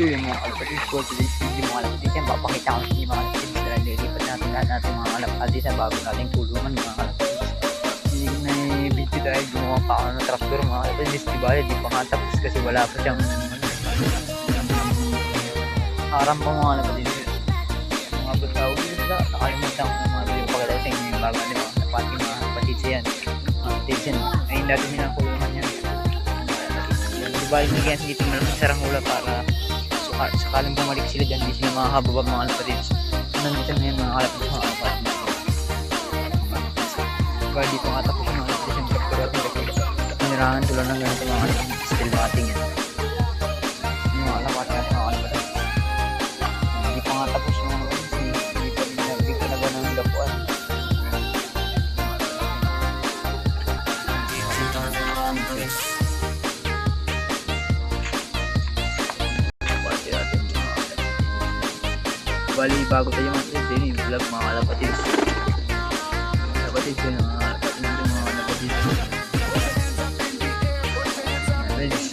So yung mga kalapatids, for today's video mga kalapatids yan, papakita ko sa inyo mga kalapatids dahil lilipat natin lahat natin mga kalapatids sa bago nating kulungan mga kalapatids. Hindi na video dahil gumawa pa ako ng tractor mga kalapatids, diba? Di pa nga tapos kasi wala pa siyang harang pa mga kalapatids. Mga batawag yun ba? Nakalimutan ko mga video pagkala sa inyo yung bago nila mga kalapatids yan. Mga kalapatids yan, ayun natin yung kulungan yan. Diba, hindi tingnan ng sarang hula para sakaling bumalik sila dyan, hindi sila makakababa mga kalapatids. Nandito na yan mga kalapatids, mga kalapatids. Diba, dito nga tapos mga kalapatids yung kapturat nila. Pinirangan tulad ng ganito mga kalapatids, still mating yan. Yung mga kalapatids, mga kalapatids. Hindi pa nga tapos mga kalapatids, hindi pa nagawa ng dapuan. Bali, bago tayo mga kalapatids, yun yung vlog mga kalapatids. Kalapatids yun mga kalapatids.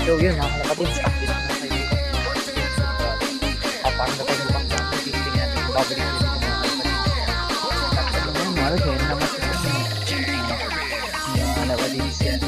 So yun mga kalapatids, update na tayo dito. Parang na tayo bukang sa akin, tingnan natin kung babalik dito mga kalapatids. Tapos yun, maros yun naman sa mga kalapatids yan.